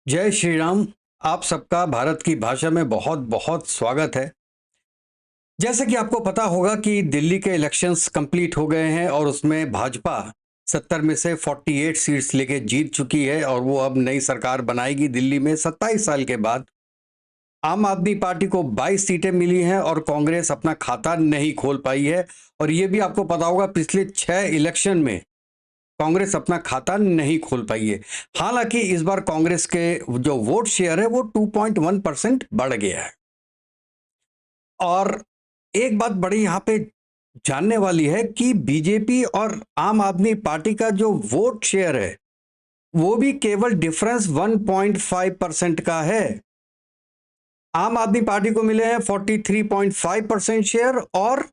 जय श्री राम। आप सबका भारत की भाषा में बहुत बहुत स्वागत है। जैसे कि आपको पता होगा कि दिल्ली के इलेक्शंस कंप्लीट हो गए हैं और उसमें भाजपा 70 में से 48 सीट्स लेके जीत चुकी है और वो अब नई सरकार बनाएगी दिल्ली में 27 साल के बाद। आम आदमी पार्टी को 22 सीटें मिली हैं और कांग्रेस अपना खाता नहीं खोल पाई है। और ये भी आपको पता होगा पिछले 6 इलेक्शन में कांग्रेस अपना खाता नहीं खोल पाई है। हालांकि इस बार कांग्रेस के जो वोट शेयर है वो 2.1% बढ़ गया है। और एक बात बड़ी यहां पे जानने वाली है कि बीजेपी और आम आदमी पार्टी का जो वोट शेयर है वो भी केवल डिफरेंस 1.5% का है। आम आदमी पार्टी को मिले हैं 43.5% शेयर और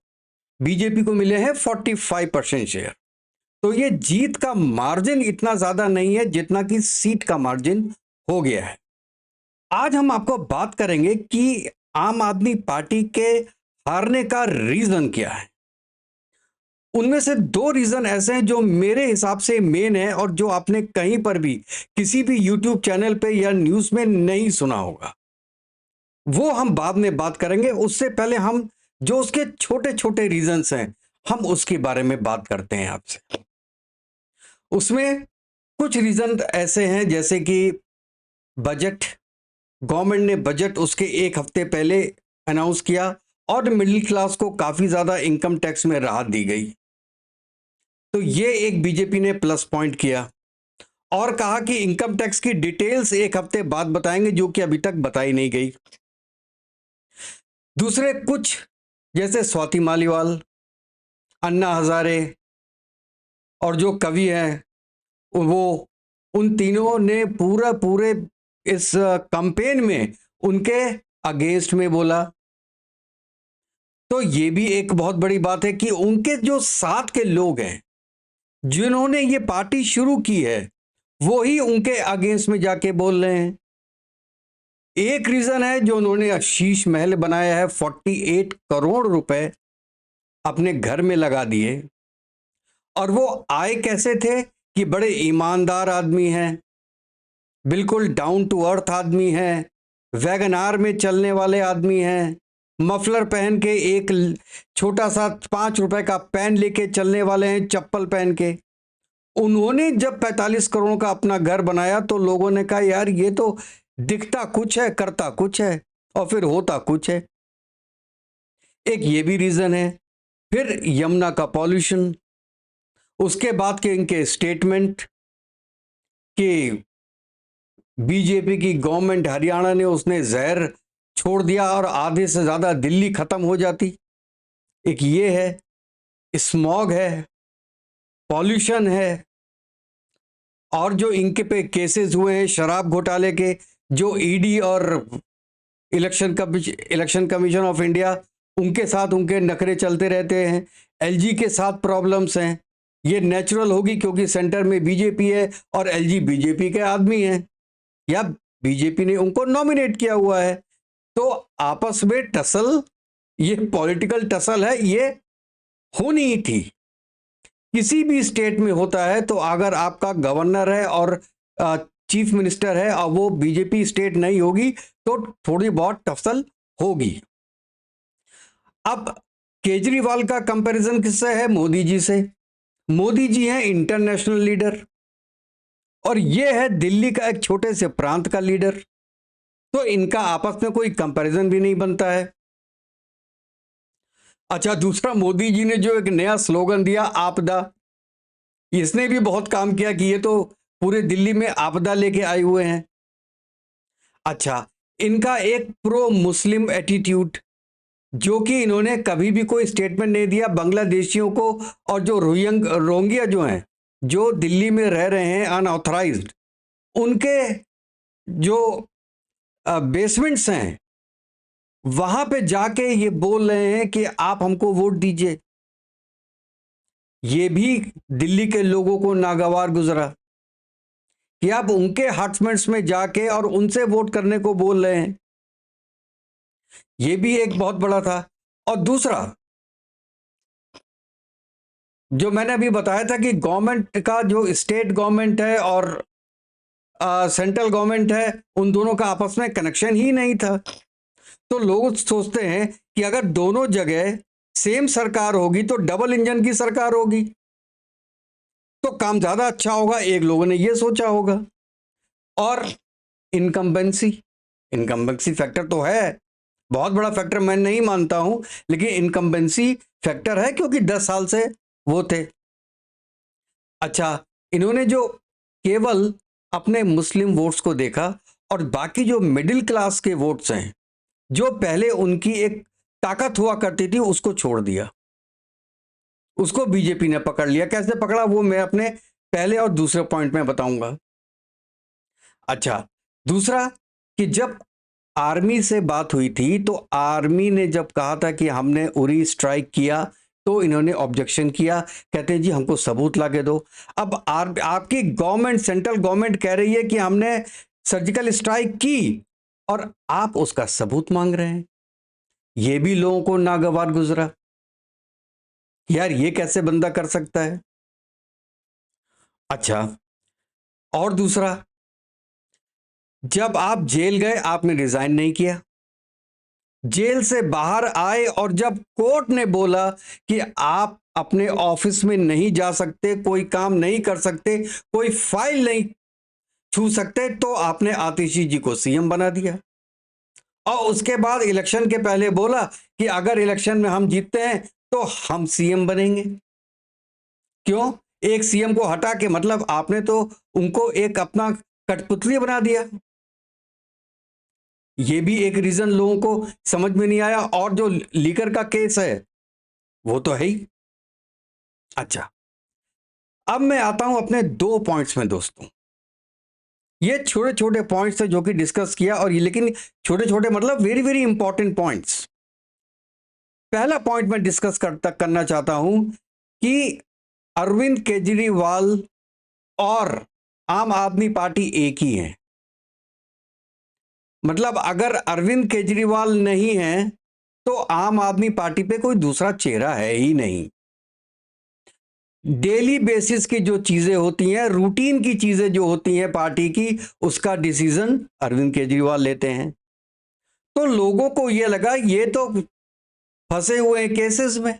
बीजेपी को मिले हैं 45% शेयर। तो ये जीत का मार्जिन इतना ज्यादा नहीं है जितना कि सीट का मार्जिन हो गया है। आज हम आपको बात करेंगे कि आम आदमी पार्टी के हारने का रीजन क्या है। उनमें से दो रीजन ऐसे हैं जो मेरे हिसाब से मेन है और जो आपने कहीं पर भी किसी भी यूट्यूब चैनल पे या न्यूज में नहीं सुना होगा। वो हम बाद में बात करेंगे। उससे पहले हम जो उसके छोटे छोटे रीजंस हैं हम उसके बारे में बात करते हैं आपसे। उसमें कुछ रीजन ऐसे हैं जैसे कि बजट। गवर्नमेंट ने बजट उसके एक हफ्ते पहले अनाउंस किया और मिडिल क्लास को काफी ज्यादा इनकम टैक्स में राहत दी गई। तो ये एक बीजेपी ने प्लस पॉइंट किया और कहा कि इनकम टैक्स की डिटेल्स एक हफ्ते बाद बताएंगे, जो कि अभी तक बताई नहीं गई। दूसरे कुछ जैसे स्वाति मालीवाल, अन्ना हजारे और जो कवि हैं वो, उन तीनों ने पूरे इस कैंपेन में उनके अगेंस्ट में बोला। तो ये भी एक बहुत बड़ी बात है कि उनके जो साथ के लोग हैं जिन्होंने ये पार्टी शुरू की है वो ही उनके अगेंस्ट में जाके बोल रहे हैं। एक रीजन है जो उन्होंने शीश महल बनाया है, 48 करोड़ रुपए अपने घर में लगा दिए। और वो आए कैसे थे कि बड़े ईमानदार आदमी हैं, बिल्कुल डाउन टू अर्थ आदमी हैं, वैगनार में चलने वाले आदमी हैं, मफलर पहन के एक छोटा सा 5 रुपए का पेन लेके चलने वाले हैं, चप्पल पहन के। उन्होंने जब 45 करोड़ का अपना घर बनाया तो लोगों ने कहा यार ये तो दिखता कुछ है करता कुछ है और फिर होता कुछ है। एक ये भी रीजन है। फिर यमुना का पॉल्यूशन, उसके बाद के इनके स्टेटमेंट कि बीजेपी की गवर्नमेंट हरियाणा ने उसने जहर छोड़ दिया और आधे से ज्यादा दिल्ली खत्म हो जाती। एक ये है, स्मॉग है, पॉल्यूशन है, और जो इनके पे केसेस हुए हैं शराब घोटाले के, जो ईडी और इलेक्शन कमीशन ऑफ इंडिया उनके साथ उनके नखरे चलते रहते हैं। एलजी के साथ प्रॉब्लम्स हैं। ये नेचुरल होगी क्योंकि सेंटर में बीजेपी है और एलजी बीजेपी के आदमी हैं या बीजेपी ने उनको नॉमिनेट किया हुआ है। तो आपस में टसल, ये पॉलिटिकल टसल है, ये होनी ही थी। किसी भी स्टेट में होता है। तो अगर आपका गवर्नर है और चीफ मिनिस्टर है और वो बीजेपी स्टेट नहीं होगी तो थोड़ी बहुत टसल होगी। अब केजरीवाल का कंपैरिजन किससे है? मोदी जी से। मोदी जी हैं इंटरनेशनल लीडर और ये है दिल्ली का एक छोटे से प्रांत का लीडर। तो इनका आपस में कोई कंपैरिजन भी नहीं बनता है। अच्छा, दूसरा, मोदी जी ने जो एक नया स्लोगन दिया आपदा, इसने भी बहुत काम किया कि ये तो पूरे दिल्ली में आपदा लेके आए हुए हैं। अच्छा, इनका एक प्रो मुस्लिम एटीट्यूड, जो कि इन्होंने कभी भी कोई स्टेटमेंट नहीं दिया बांग्लादेशियों को और जो रोहिंग्या जो हैं, जो दिल्ली में रह रहे हैं अनऑथराइज्ड, उनके जो बेसमेंट्स हैं वहां पे जाके ये बोल रहे हैं कि आप हमको वोट दीजिए। ये भी दिल्ली के लोगों को नागवार गुजरा कि आप उनके हॉटस्पॉट्स में जाके और उनसे वोट करने को बोल रहे हैं। ये भी एक बहुत बड़ा था। और दूसरा, जो मैंने अभी बताया था कि गवर्नमेंट का जो स्टेट गवर्नमेंट है और सेंट्रल गवर्नमेंट है, उन दोनों का आपस में कनेक्शन ही नहीं था। तो लोग सोचते हैं कि अगर दोनों जगह सेम सरकार होगी तो डबल इंजन की सरकार होगी तो काम ज्यादा अच्छा होगा, एक लोगों ने यह सोचा होगा। और इनकम्बेंसी इनकम्बेंसी फैक्टर तो है, बहुत बड़ा फैक्टर मैं नहीं मानता हूं, लेकिन इनकम्बेंसी फैक्टर है क्योंकि 10 साल से वो थे। अच्छा, इन्होंने जो केवल अपने मुस्लिम वोट्स को देखा और बाकी जो मिडिल क्लास के वोट्स हैं, जो पहले उनकी एक ताकत हुआ करती थी, उसको छोड़ दिया। उसको बीजेपी ने पकड़ लिया। कैसे पकड़ा वो मैं अपने पहले और दूसरे पॉइंट में बताऊंगा। अच्छा, दूसरा कि जब आर्मी से बात हुई थी तो आर्मी ने जब कहा था कि हमने उरी स्ट्राइक किया तो इन्होंने ऑब्जेक्शन किया, कहते हैं जी हमको सबूत लाके दो। अब आपकी गवर्नमेंट, सेंट्रल गवर्नमेंट कह रही है कि हमने सर्जिकल स्ट्राइक की और आप उसका सबूत मांग रहे हैं। यह भी लोगों को नागवार गुजरा, यार ये कैसे बंदा कर सकता है। अच्छा, और दूसरा, जब आप जेल गए आपने रिजाइन नहीं किया, जेल से बाहर आए और जब कोर्ट ने बोला कि आप अपने ऑफिस में नहीं जा सकते, कोई काम नहीं कर सकते, कोई फाइल नहीं छू सकते, तो आपने आतिशी जी को सीएम बना दिया। और उसके बाद इलेक्शन के पहले बोला कि अगर इलेक्शन में हम जीतते हैं तो हम सीएम बनेंगे। क्यों? एक सीएम को हटा के, मतलब आपने तो उनको एक अपना कठपुतली बना दिया। ये भी एक रीजन लोगों को समझ में नहीं आया। और जो लीकर का केस है वो तो है ही। अच्छा, अब मैं आता हूं अपने 2 पॉइंट्स में दोस्तों। ये छोटे छोटे पॉइंट्स थे जो कि डिस्कस किया, और ये लेकिन छोटे छोटे मतलब वेरी वेरी इंपॉर्टेंट पॉइंट्स। पहला पॉइंट मैं डिस्कस करना चाहता हूं कि अरविंद केजरीवाल और आम आदमी पार्टी एक ही है। मतलब अगर अरविंद केजरीवाल नहीं है तो आम आदमी पार्टी पे कोई दूसरा चेहरा है ही नहीं। डेली बेसिस की जो चीजें होती हैं, रूटीन की चीजें जो होती हैं पार्टी की, उसका डिसीजन अरविंद केजरीवाल लेते हैं। तो लोगों को यह लगा ये तो फंसे हुए हैं केसेस में,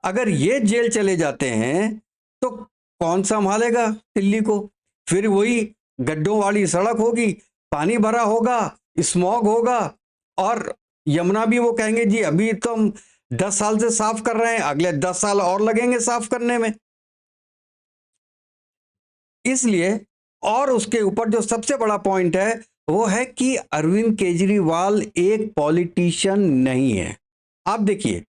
अगर ये जेल चले जाते हैं तो कौन संभालेगा दिल्ली को। फिर वही गड्ढों वाली सड़क होगी, पानी भरा होगा, स्मॉग होगा, और यमुना भी वो कहेंगे जी अभी तो हम 10 साल से साफ कर रहे हैं, अगले 10 साल और लगेंगे साफ करने में। इसलिए, और उसके ऊपर जो सबसे बड़ा पॉइंट है वो है कि अरविंद केजरीवाल एक पॉलिटिशियन नहीं है। आप देखिए,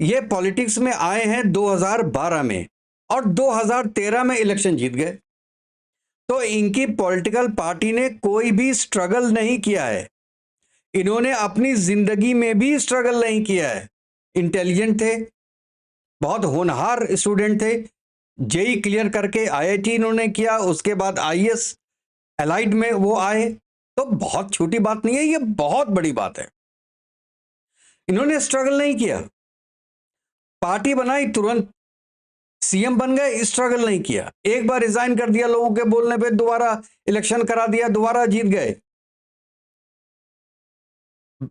ये पॉलिटिक्स में आए हैं 2012 में और 2013 में इलेक्शन जीत गए। तो इनकी पॉलिटिकल पार्टी ने कोई भी स्ट्रगल नहीं किया है, इन्होंने अपनी जिंदगी में भी स्ट्रगल नहीं किया है। इंटेलिजेंट थे, बहुत होनहार स्टूडेंट थे, जेई क्लियर करके आईआईटी इन्होंने किया, उसके बाद आईएएस एलाइड में वो आए। तो बहुत छोटी बात नहीं है, ये बहुत बड़ी बात है। इन्होंने स्ट्रगल नहीं किया, पार्टी बनाई, तुरंत सीएम बन गए, स्ट्रगल नहीं किया। एक बार रिजाइन कर दिया लोगों के बोलने पे, दोबारा इलेक्शन करा दिया, दोबारा जीत गए।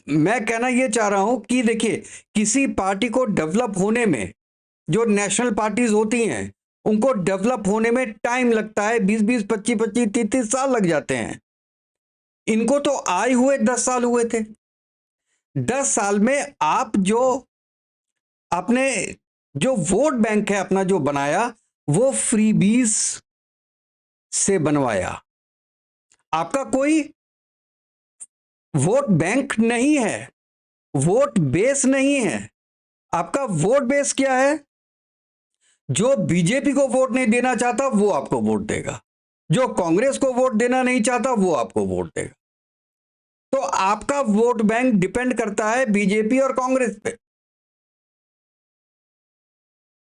मैं कहना यह चाह रहा हूं कि देखिए, किसी पार्टी को डेवलप होने में, जो नेशनल पार्टीज होती हैं उनको डेवलप होने में टाइम लगता है, 20-20, 25-25, 30-30 साल लग जाते हैं। इनको तो आए हुए 10 साल हुए थे। 10 साल में आप जो अपने जो वोट बैंक है अपना जो बनाया, वो फ्रीबीज से बनवाया। आपका कोई वोट बैंक नहीं है, वोट बेस नहीं है। आपका वोट बेस क्या है? जो बीजेपी को वोट नहीं देना चाहता वो आपको वोट देगा, जो कांग्रेस को वोट देना नहीं चाहता वो आपको वोट देगा। तो आपका वोट बैंक डिपेंड करता है बीजेपी और कांग्रेस पे।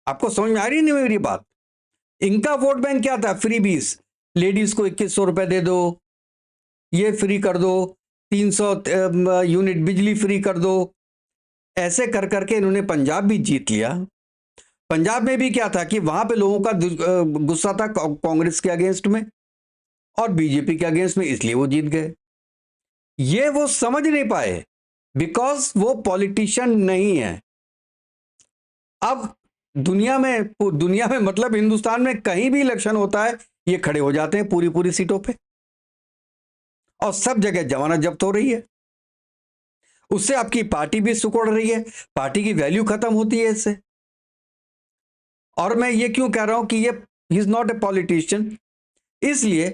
आपको समझ में आ रही नहीं मेरी बात? इनका वोट बैंक क्या था? फ्रीबीज, लेडीज को 2100 रुपए दे दो, ये फ्री कर दो, 300 यूनिट बिजली फ्री कर दो। ऐसे कर करके इन्होंने पंजाब भी जीत लिया। पंजाब में भी क्या था कि वहां पे लोगों का गुस्सा था कांग्रेस के अगेंस्ट में, और बीजेपी के अगेंस्ट में, इसलिए वो जीत गए। ये वो समझ नहीं पाए बिकॉज वो पॉलिटिशियन नहीं है। अब दुनिया में मतलब हिंदुस्तान में कहीं भी इलेक्शन होता है, ये खड़े हो जाते हैं पूरी पूरी सीटों पे और सब जगह जमानत जब्त हो रही है। उससे आपकी पार्टी भी सिकुड़ रही है, पार्टी की वैल्यू खत्म होती है इससे। और मैं ये क्यों कह रहा हूं कि ये he is not a politician, इसलिए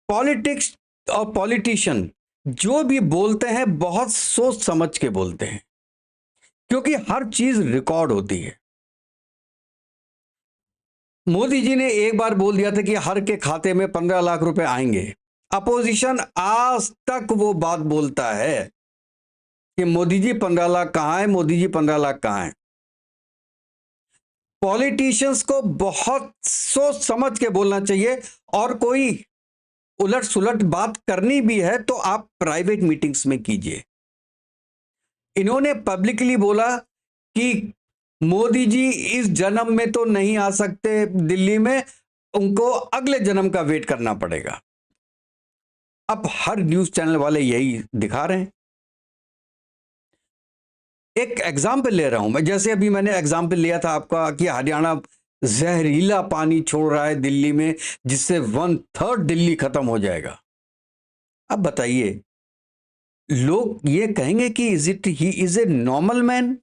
पॉलिटिक्स और पॉलिटिशियन जो भी बोलते हैं बहुत सोच समझ के बोलते हैं, क्योंकि हर चीज रिकॉर्ड होती है। मोदी जी ने एक बार बोल दिया था कि हर के खाते में 15 लाख रुपए आएंगे। अपोजिशन आज तक वो बात बोलता है कि मोदी जी 15 लाख कहां है, मोदी जी 15 लाख कहां है। पॉलिटिशियंस को बहुत सोच समझ के बोलना चाहिए, और कोई उलट सुलट बात करनी भी है तो आप प्राइवेट मीटिंग्स में कीजिए। इन्होंने पब्लिकली बोला कि मोदी जी इस जन्म में तो नहीं आ सकते दिल्ली में, उनको अगले जन्म का वेट करना पड़ेगा। अब हर न्यूज चैनल वाले यही दिखा रहे हैं। एक एग्जाम्पल ले रहा हूं मैं, जैसे अभी मैंने एग्जाम्पल लिया था आपका कि हरियाणा जहरीला पानी छोड़ रहा है दिल्ली में, जिससे 1/3 दिल्ली खत्म हो जाएगा। अब बताइए, लोग ये कहेंगे कि he is a normal man?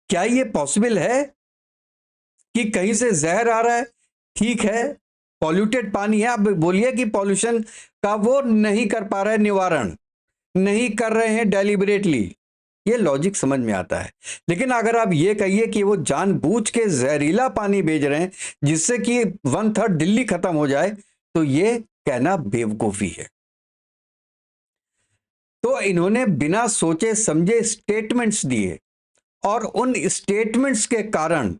क्या ये पॉसिबल है कि कहीं से जहर आ रहा है? ठीक है, पॉल्यूटेड पानी है, अब बोलिए कि पॉल्यूशन का वो नहीं कर पा रहे हैं निवारण, नहीं कर रहे हैं डेलिबरेटली, ये लॉजिक समझ में आता है। लेकिन अगर आप ये कहिए कि वो जानबूझ के जहरीला पानी भेज रहे हैं जिससे कि 1/3 दिल्ली खत्म हो जाए, तो ये कहना बेवकूफी है। तो इन्होंने बिना सोचे समझे स्टेटमेंट्स दिए, और उन स्टेटमेंट्स के कारण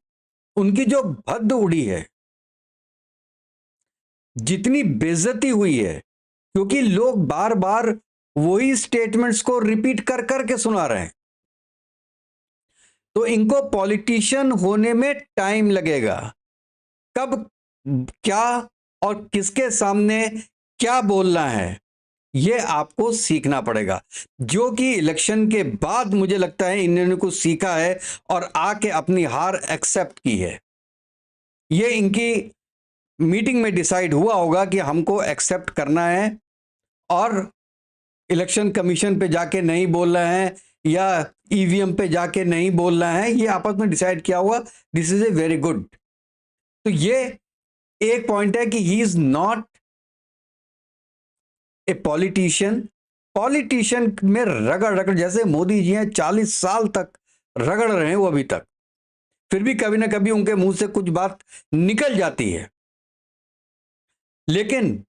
उनकी जो भद्द उड़ी है, जितनी बेइज्जती हुई है, क्योंकि लोग बार बार वही स्टेटमेंट्स को रिपीट कर करके सुना रहे हैं, तो इनको पॉलिटिशियन होने में टाइम लगेगा। कब क्या और किसके सामने क्या बोलना है, ये आपको सीखना पड़ेगा, जो कि इलेक्शन के बाद मुझे लगता है इन्होंने कुछ सीखा है और आके अपनी हार एक्सेप्ट की है। ये इनकी मीटिंग में डिसाइड हुआ होगा कि हमको एक्सेप्ट करना है, और इलेक्शन कमीशन पे जाके नहीं बोलना है या ईवीएम पे जाके नहीं बोलना है, ये आपस में डिसाइड किया हुआ। This is a very good. तो ये एक पॉइंट है कि he is not a politician. Politician में रगड़ रगड़, जैसे मोदी जी हैं 40 साल तक रगड़ रहे हैं वो अभी तक, फिर भी कभी ना कभी उनके मुंह से कुछ बात निकल जाती है, लेकिन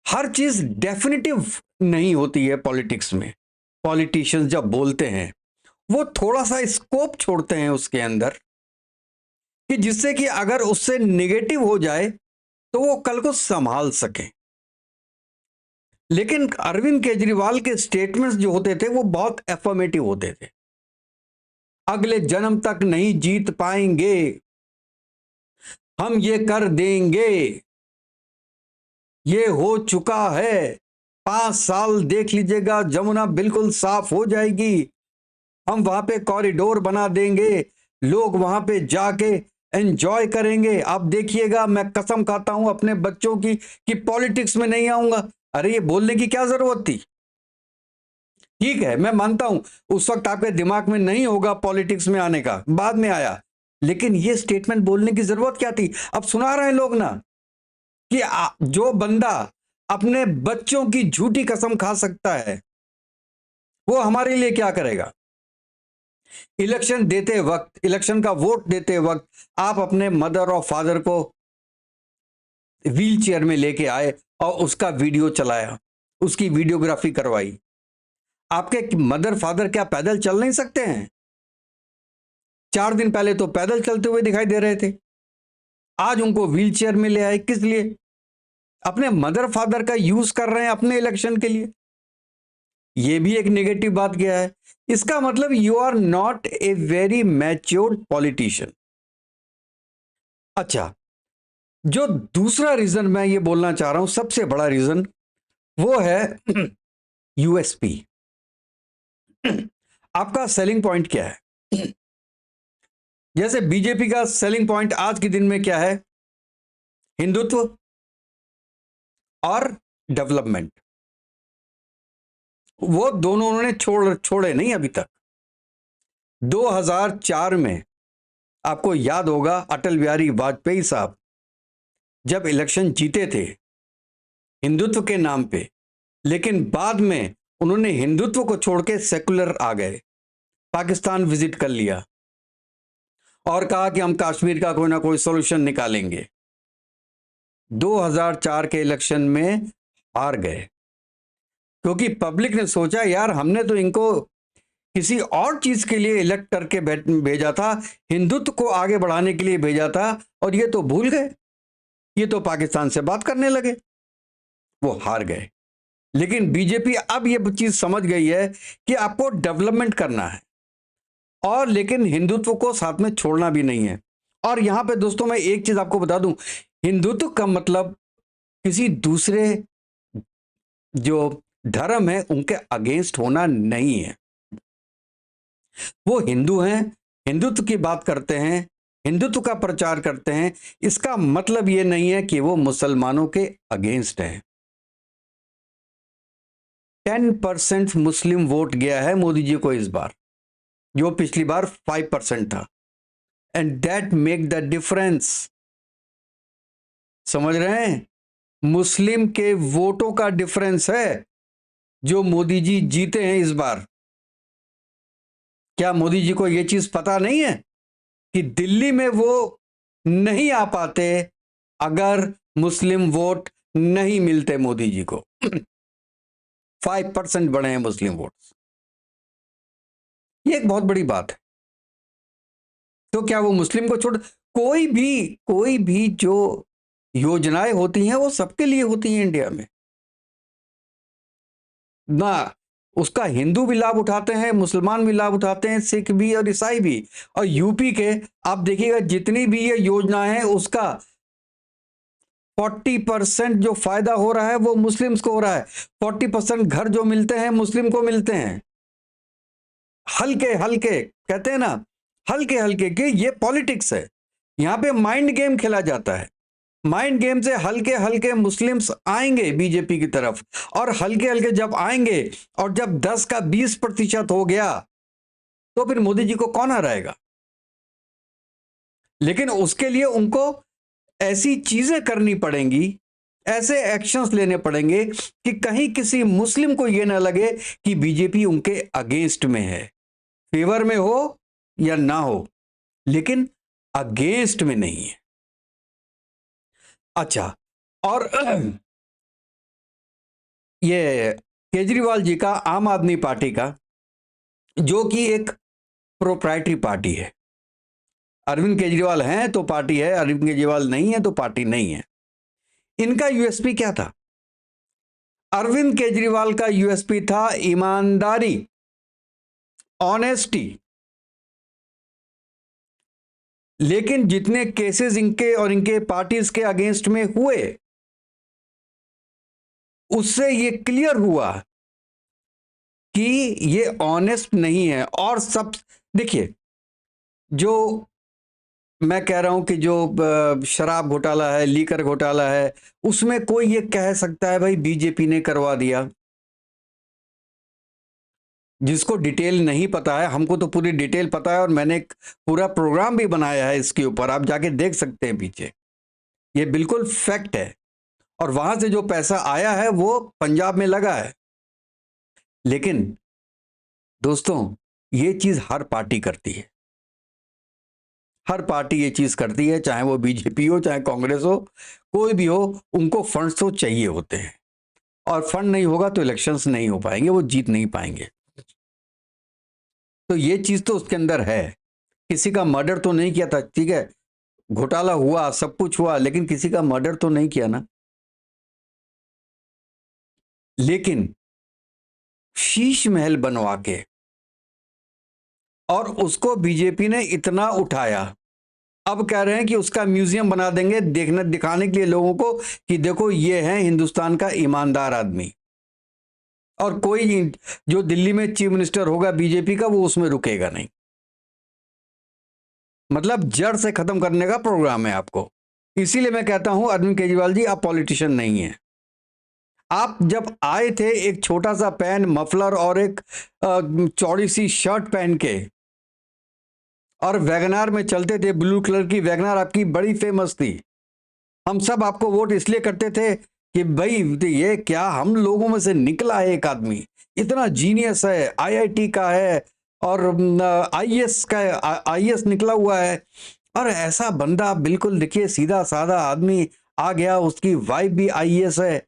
हर चीज डेफिनेटिव नहीं होती है पॉलिटिक्स में। पॉलिटिशियंस जब बोलते हैं वो थोड़ा सा स्कोप छोड़ते हैं उसके अंदर, कि जिससे कि अगर उससे नेगेटिव हो जाए तो वो कल को संभाल सके। लेकिन अरविंद केजरीवाल के स्टेटमेंट्स जो होते थे वो बहुत एफर्मेटिव होते थे। अगले जन्म तक नहीं जीत पाएंगे, हम ये कर देंगे, ये हो चुका है, 5 साल देख लीजिएगा, जमुना बिल्कुल साफ हो जाएगी, हम वहां पे कॉरिडोर बना देंगे, लोग वहां पे जाके एंजॉय करेंगे, आप देखिएगा, मैं कसम खाता हूं अपने बच्चों की कि पॉलिटिक्स में नहीं आऊंगा। अरे ये बोलने की क्या जरूरत थी? ठीक है, मैं मानता हूं उस वक्त आपके दिमाग में नहीं होगा पॉलिटिक्स में आने का, बाद में आया, लेकिन ये स्टेटमेंट बोलने की जरूरत क्या थी? अब सुना रहे हैं लोग ना कि जो बंदा अपने बच्चों की झूठी कसम खा सकता है वो हमारे लिए क्या करेगा। इलेक्शन देते वक्त, इलेक्शन का वोट देते वक्त आप अपने मदर और फादर को व्हील चेयर में लेके आए और उसका वीडियो चलाया, उसकी वीडियोग्राफी करवाई। आपके मदर फादर क्या पैदल चल नहीं सकते हैं? 4 दिन पहले तो पैदल चलते हुए दिखाई दे रहे थे, आज उनको व्हील चेयर में ले आए, किस लिए? अपने मदर फादर का यूज कर रहे हैं अपने इलेक्शन के लिए। यह भी एक नेगेटिव बात क्या है? इसका मतलब you are not a very matured politician. अच्छा, जो दूसरा रीजन मैं ये बोलना चाह रहा हूं, सबसे बड़ा रीजन, वो है यूएसपी। आपका सेलिंग पॉइंट क्या है? जैसे बीजेपी का सेलिंग पॉइंट आज के दिन में क्या है? हिंदुत्व और डेवलपमेंट। वो दोनों उन्होंने छोड़े नहीं अभी तक। 2004 में आपको याद होगा, अटल बिहारी वाजपेयी साहब जब इलेक्शन जीते थे हिंदुत्व के नाम पे, लेकिन बाद में उन्होंने हिंदुत्व को छोड़ के सेकुलर आ गए, पाकिस्तान विजिट कर लिया और कहा कि हम कश्मीर का कोई ना कोई सॉल्यूशन निकालेंगे। 2004 के इलेक्शन में हार गए, क्योंकि पब्लिक ने सोचा यार हमने तो इनको किसी और चीज के लिए इलेक्ट करके भेजा था, हिंदुत्व को आगे बढ़ाने के लिए भेजा था, और ये तो भूल गए, ये तो पाकिस्तान से बात करने लगे। वो हार गए। लेकिन बीजेपी अब ये चीज समझ गई है कि आपको डेवलपमेंट करना है, और लेकिन हिंदुत्व को साथ में छोड़ना भी नहीं है। और यहां पे दोस्तों मैं एक चीज आपको बता दूं, हिंदुत्व का मतलब किसी दूसरे जो धर्म है उनके अगेंस्ट होना नहीं है। वो हिंदू हैं, हिंदुत्व की बात करते हैं, हिंदुत्व का प्रचार करते हैं, इसका मतलब ये नहीं है कि वो मुसलमानों के अगेंस्ट हैं। 10% मुस्लिम वोट गया है मोदी जी को इस बार, जो पिछली बार 5% था, and that make the difference. समझ रहे हैं? मुस्लिम के वोटों का डिफरेंस है जो मोदी जी जीते हैं इस बार। क्या मोदी जी को यह चीज पता नहीं है कि दिल्ली में वो नहीं आ पाते अगर मुस्लिम वोट नहीं मिलते मोदी जी को? 5% बढ़े हैं मुस्लिम वोट, ये एक बहुत बड़ी बात है। तो क्या वो मुस्लिम को छोड़, कोई भी जो योजनाएं होती हैं वो सबके लिए होती हैं इंडिया में ना। उसका हिंदू भी लाभ उठाते हैं, मुसलमान भी लाभ उठाते हैं, सिख भी और ईसाई भी। और यूपी के आप देखिएगा जितनी भी ये योजना है उसका 40% जो फायदा हो रहा है वो मुस्लिम्स को हो रहा है। 40% घर जो मिलते हैं मुस्लिम को मिलते हैं। हल्के हल्के कहते हैं ना, हल्के हल्के के, ये पॉलिटिक्स है। यहां पे माइंड गेम खेला जाता है। माइंड गेम से हल्के हल्के मुस्लिम्स आएंगे बीजेपी की तरफ, और हल्के हल्के जब आएंगे और जब 10 का 20% हो गया तो फिर मोदी जी को कौन हराएगा? लेकिन उसके लिए उनको ऐसी चीजें करनी पड़ेंगी, ऐसे एक्शंस लेने पड़ेंगे कि कहीं किसी मुस्लिम को यह ना लगे कि बीजेपी उनके अगेंस्ट में है। फेवर में हो या ना हो, लेकिन अगेंस्ट में नहीं है। अच्छा, और ये केजरीवाल जी का, आम आदमी पार्टी का, जो कि एक प्रोप्राइटरी पार्टी है। अरविंद केजरीवाल हैं तो पार्टी है, अरविंद केजरीवाल नहीं है तो पार्टी नहीं है। इनका यूएसपी क्या था? अरविंद केजरीवाल का यूएसपी था ईमानदारी, ऑनेस्टी। लेकिन जितने केसेस इनके और इनके पार्टीज के अगेंस्ट में हुए, उससे ये क्लियर हुआ कि ये ऑनेस्ट नहीं है। और सब देखिए, जो मैं कह रहा हूं कि जो शराब घोटाला है, लीकर घोटाला है, उसमें कोई ये कह सकता है भाई बीजेपी ने करवा दिया? जिसको डिटेल नहीं पता है, हमको तो पूरी डिटेल पता है, और मैंने एक पूरा प्रोग्राम भी बनाया है इसके ऊपर, आप जाके देख सकते हैं पीछे। ये बिल्कुल फैक्ट है। और वहां से जो पैसा आया है वो पंजाब में लगा है। लेकिन दोस्तों, ये चीज हर पार्टी करती है। हर पार्टी ये चीज करती है, चाहे वो बीजेपी हो, चाहे कांग्रेस हो, कोई भी हो, उनको फंड्स तो चाहिए होते हैं। और फंड नहीं होगा तो इलेक्शंस नहीं हो पाएंगे, वो जीत नहीं पाएंगे। तो ये चीज तो उसके अंदर है। किसी का मर्डर तो नहीं किया था, ठीक है, घोटाला हुआ, सब कुछ हुआ, लेकिन किसी का मर्डर तो नहीं किया ना। लेकिन शीश महल बनवा के, और उसको बीजेपी ने इतना उठाया अब कह रहे हैं कि उसका म्यूजियम बना देंगे, देखने दिखाने के लिए लोगों को कि देखो ये है हिंदुस्तान का ईमानदार आदमी। और कोई जो दिल्ली में चीफ मिनिस्टर होगा बीजेपी का, वो उसमें रुकेगा नहीं। मतलब जड़ से खत्म करने का प्रोग्राम है आपको। इसीलिए मैं कहता हूं अरविंद केजरीवाल जी, आप पॉलिटिशियन नहीं हैं। आप जब आए थे एक छोटा सा पैन, मफलर और एक चौड़ी सी शर्ट पहन के, और वैगनार में चलते थे, ब्लू कलर की वैगनार आपकी बड़ी फेमस थी। हम सब आपको वोट इसलिए करते थे कि भाई ये क्या हम लोगों में से निकला है एक आदमी, इतना जीनियस है, आईआईटी का है और आईएएस का है, आईएएस निकला हुआ है। और ऐसा बंदा बिल्कुल देखिए सीधा साधा आदमी आ गया, उसकी वाइफ भी आईएएस है,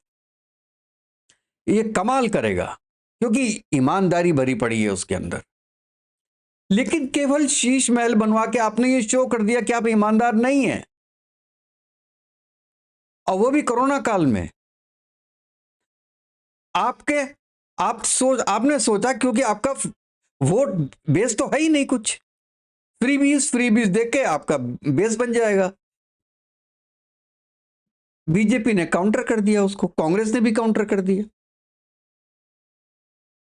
ये कमाल करेगा क्योंकि ईमानदारी भरी पड़ी है उसके अंदर। लेकिन केवल शीश महल बनवा के आपने ये शो कर दिया कि आप ईमानदार नहीं हैं, और वो भी कोरोना काल में। आपने सोचा क्योंकि आपका वोट बेस तो है ही नहीं कुछ, फ्रीबीज देख के आपका बेस बन जाएगा। बीजेपी ने काउंटर कर दिया उसको, कांग्रेस ने भी काउंटर कर दिया।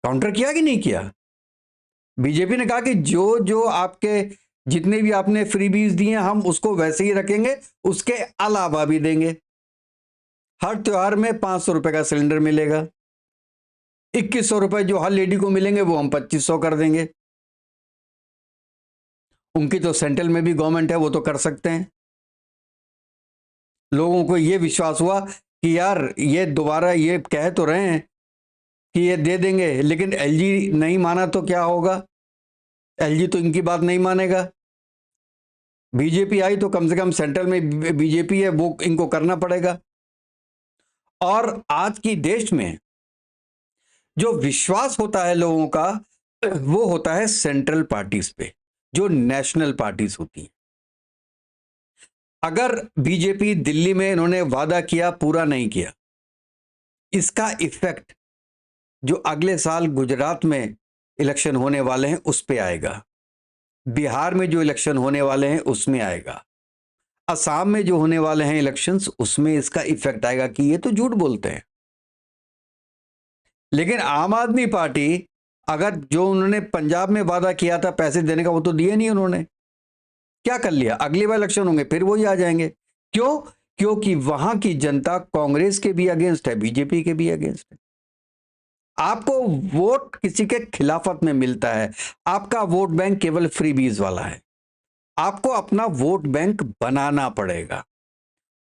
काउंटर किया कि नहीं किया? बीजेपी ने कहा कि जो जो आपके जितने भी आपने फ्रीबीज दिए हम उसको वैसे ही रखेंगे, उसके अलावा भी देंगे। हर त्योहार में 500 रुपए का सिलेंडर मिलेगा, 2100 रुपए जो हर लेडी को मिलेंगे वो हम 2500 कर देंगे। उनकी तो सेंट्रल में भी गवर्नमेंट है, वो तो कर सकते हैं। लोगों को ये विश्वास हुआ कि यार ये दोबारा ये कह तो रहे हैं कि ये दे देंगे, लेकिन एलजी नहीं माना तो क्या होगा? एलजी तो इनकी बात नहीं मानेगा। बीजेपी आई तो कम से कम सेंट्रल में बीजेपी है, वो इनको करना पड़ेगा। और आज की देश में जो विश्वास होता है लोगों का, वो होता है सेंट्रल पार्टीज पे, जो नेशनल पार्टीज होती हैं। अगर बीजेपी दिल्ली में इन्होंने वादा किया पूरा नहीं किया, इसका इफेक्ट जो अगले साल गुजरात में इलेक्शन होने वाले हैं उस पे आएगा, बिहार में जो इलेक्शन होने वाले हैं उसमें आएगा, असम में जो होने वाले हैं इलेक्शंस उसमें इसका इफेक्ट आएगा कि ये तो झूठ बोलते हैं। लेकिन आम आदमी पार्टी, अगर जो उन्होंने पंजाब में वादा किया था पैसे देने का, वो तो दिए नहीं उन्होंने। क्या कर लिया? अगली बार इलेक्शन होंगे फिर वही आ जाएंगे। क्यों? क्योंकि वहां की जनता कांग्रेस के भी अगेंस्ट है, बीजेपी के भी अगेंस्ट है। आपको वोट किसी के खिलाफत में मिलता है, आपका वोट बैंक केवल फ्रीबीज वाला है। आपको अपना वोट बैंक बनाना पड़ेगा,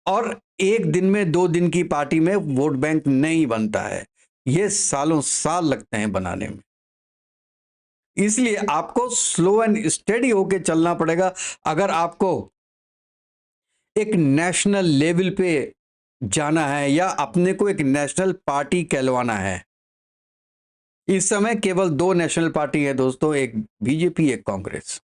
और एक दिन में 2 दिन की पार्टी में वोट बैंक नहीं बनता है, ये सालों साल लगते हैं बनाने में। इसलिए आपको स्लो एंड स्टेडी होके चलना पड़ेगा अगर आपको एक नेशनल लेवल पे जाना है या अपने को एक नेशनल पार्टी कहलवाना है। इस समय केवल 2 नेशनल पार्टी है दोस्तों, एक बीजेपी एक कांग्रेस,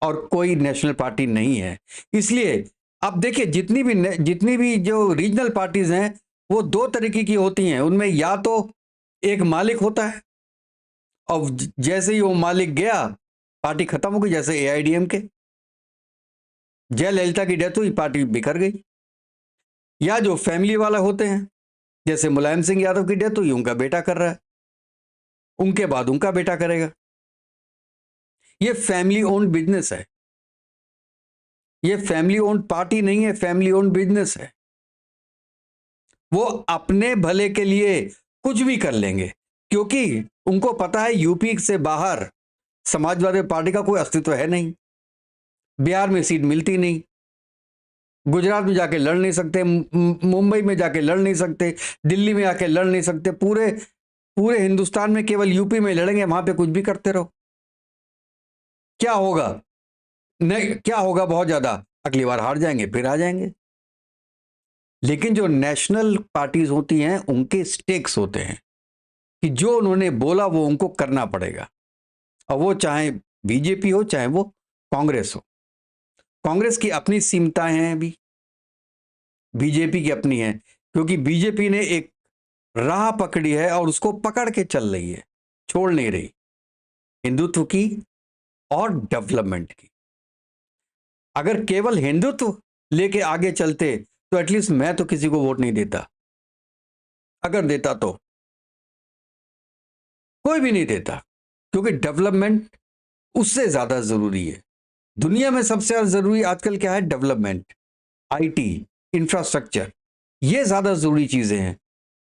और कोई नेशनल पार्टी नहीं है। इसलिए अब देखिए जितनी भी जो रीजनल पार्टीज हैं वो 2 तरीके की होती हैं। उनमें या तो एक मालिक होता है, और जैसे ही वो मालिक गया पार्टी खत्म हो गई, जैसे एआईडीएमके, जयललिता की डेथ हुई पार्टी बिखर गई। या जो फैमिली वाला होते हैं, जैसे मुलायम सिंह यादव की डेथ हुई, उनका बेटा कर रहा है, उनके बाद उनका बेटा करेगा। ये फैमिली ओन्ड बिजनेस है, ये फैमिली ओन्ड पार्टी नहीं है, फैमिली ओन्ड बिजनेस है। वो अपने भले के लिए कुछ भी कर लेंगे, क्योंकि उनको पता है यूपी से बाहर समाजवादी पार्टी का कोई अस्तित्व है नहीं, बिहार में सीट मिलती नहीं, गुजरात में जाके लड़ नहीं सकते, मुंबई में जाके लड़ नहीं सकते, दिल्ली में आके लड़ नहीं सकते, पूरे पूरे हिंदुस्तान में केवल यूपी में लड़ेंगे, वहां पे कुछ भी करते रहो। क्या होगा? नहीं, क्या होगा? बहुत ज्यादा, अगली बार हार जाएंगे फिर आ जाएंगे। लेकिन जो नेशनल पार्टीज होती हैं उनके स्टेक्स होते हैं कि जो उन्होंने बोला वो उनको करना पड़ेगा, और वो चाहे बीजेपी हो चाहे वो कांग्रेस हो। कांग्रेस की अपनी सीमताएं हैं भी, बीजेपी की अपनी है, क्योंकि बीजेपी ने एक राह पकड़ी है और उसको पकड़ के चल रही है, छोड़ नहीं रही, हिंदुत्व की और डेवलपमेंट की। अगर केवल हिंदुत्व लेके आगे चलते तो एटलीस्ट मैं तो किसी को वोट नहीं देता, अगर देता तो कोई भी नहीं देता, क्योंकि डेवलपमेंट उससे ज्यादा जरूरी है। दुनिया में सबसे ज्यादा जरूरी आजकल क्या है? डेवलपमेंट, आईटी, इंफ्रास्ट्रक्चर, ये ज्यादा जरूरी चीजें हैं।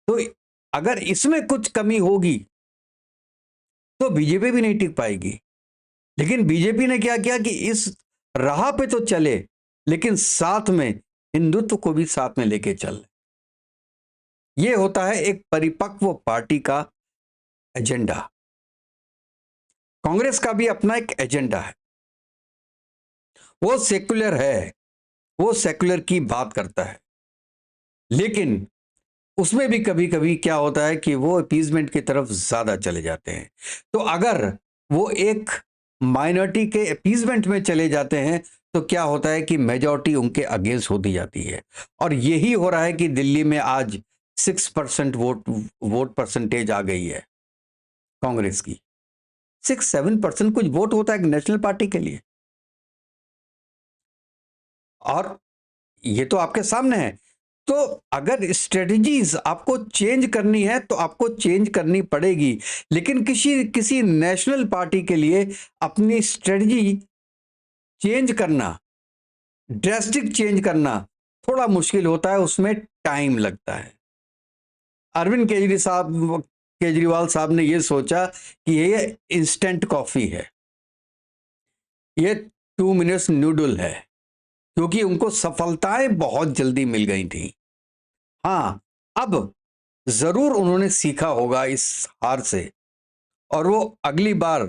तो अगर इसमें कुछ कमी होगी तो बीजेपी भी नहीं टिक पाएगी। लेकिन बीजेपी ने क्या किया कि इस राह पे तो चले, लेकिन साथ में हिंदुत्व को भी साथ में लेके चल। ये होता है एक परिपक्व पार्टी का एजेंडा। कांग्रेस का भी अपना एक एजेंडा है, वो सेक्युलर है, वो सेक्युलर की बात करता है, लेकिन उसमें भी कभी कभी क्या होता है कि वो अपीजमेंट की तरफ ज्यादा चले जाते हैं। तो अगर वो एक माइनॉरिटी के अपीजमेंट में चले जाते हैं तो क्या होता है कि मेजॉरिटी उनके अगेंस्ट होती जाती है। और यही हो रहा है कि दिल्ली में आज 6% वोट परसेंटेज आ गई है कांग्रेस की। 6-7% कुछ वोट होता है एक नेशनल पार्टी के लिए, और ये तो आपके सामने है। तो अगर स्ट्रेटजीज आपको चेंज करनी है तो आपको चेंज करनी पड़ेगी, लेकिन किसी नेशनल पार्टी के लिए अपनी स्ट्रेटजी चेंज करना, ड्रेस्टिक चेंज करना थोड़ा मुश्किल होता है, उसमें टाइम लगता है। अरविंद केजरीवाल साहब ने यह सोचा कि ये इंस्टेंट कॉफी है, ये 2 मिनट्स नूडल है, क्योंकि उनको सफलताएं बहुत जल्दी मिल गई थी। हाँ, अब जरूर उन्होंने सीखा होगा इस हार से, और वो अगली बार,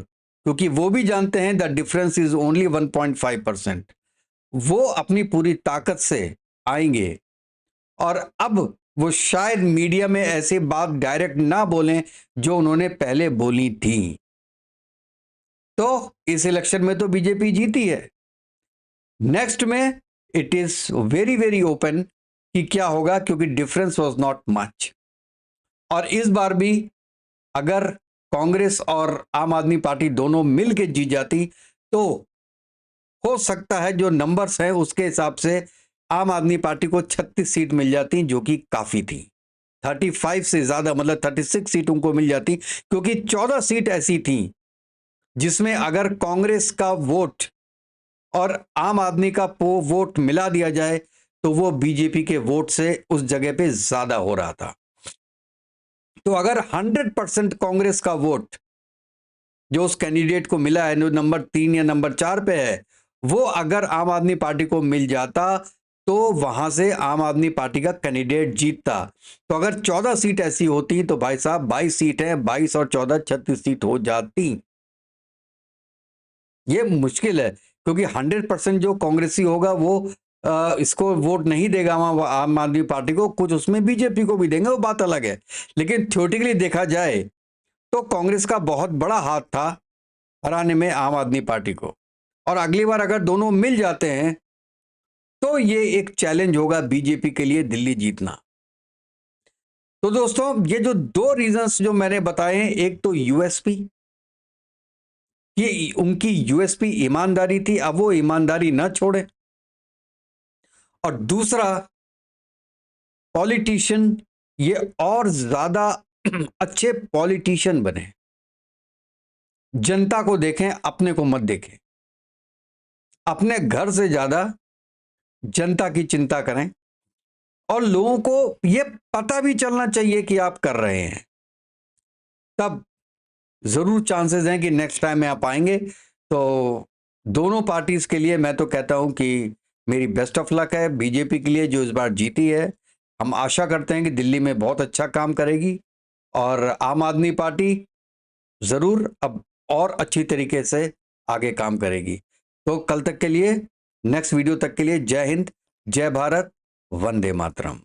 क्योंकि वो भी जानते हैं द डिफरेंस इज ओनली 1.5%, वो अपनी पूरी ताकत से आएंगे। और अब वो शायद मीडिया में ऐसे बात डायरेक्ट ना बोलें जो उन्होंने पहले बोली थी। तो इस इलेक्शन में तो बीजेपी जीती है, नेक्स्ट में it is very very open कि क्या होगा, क्योंकि डिफरेंस वाज नॉट मच। और इस बार भी अगर कांग्रेस और आम आदमी पार्टी दोनों मिल के जीत जाती तो हो सकता है जो नंबर्स हैं उसके हिसाब से आम आदमी पार्टी को 36 सीट मिल जाती, जो कि काफी थी। 35 से ज्यादा, मतलब 36 सीट उनको मिल जाती, क्योंकि 14 सीट ऐसी थी जिसमें अगर कांग्रेस का वोट और आम आदमी का वोट मिला दिया जाए तो वो बीजेपी के वोट से उस जगह पे ज्यादा हो रहा था। तो अगर 100% कांग्रेस का वोट जो उस कैंडिडेट को मिला है, जो नंबर 3 या नंबर 4 पे है, वो अगर आम आदमी पार्टी को मिल जाता तो वहां से आम आदमी पार्टी का कैंडिडेट जीतता। तो अगर 14 सीट ऐसी होती तो भाई साहब 22 सीट है, 22 और 14 36 सीट हो जाती। ये मुश्किल है, क्योंकि 100% जो कांग्रेसी होगा वो इसको वोट नहीं देगा आम आदमी पार्टी को, कुछ उसमें बीजेपी को भी देंगे, वो बात अलग है। लेकिन थ्योरेटिकली देखा जाए तो कांग्रेस का बहुत बड़ा हाथ था हराने में आम आदमी पार्टी को। और अगली बार अगर दोनों मिल जाते हैं तो ये एक चैलेंज होगा बीजेपी के लिए दिल्ली जीतना। तो दोस्तों, ये जो 2 रीजंस जो मैंने बताए हैं, एक तो यूएसपी, ये उनकी यूएसपी ईमानदारी थी, अब वो ईमानदारी ना छोड़े। और दूसरा, पॉलिटिशियन ये और ज्यादा अच्छे पॉलिटिशियन बने, जनता को देखें, अपने को मत देखें, अपने घर से ज्यादा जनता की चिंता करें। और लोगों को ये पता भी चलना चाहिए कि आप कर रहे हैं, तब जरूर चांसेस हैं कि नेक्स्ट टाइम में आप आएंगे। तो दोनों पार्टीज के लिए मैं तो कहता हूं कि मेरी बेस्ट ऑफ लक है। बीजेपी के लिए जो इस बार जीती है, हम आशा करते हैं कि दिल्ली में बहुत अच्छा काम करेगी, और आम आदमी पार्टी जरूर अब और अच्छी तरीके से आगे काम करेगी। तो कल तक के लिए, नेक्स्ट वीडियो तक के लिए, जय हिंद, जय भारत, वंदे मातरम।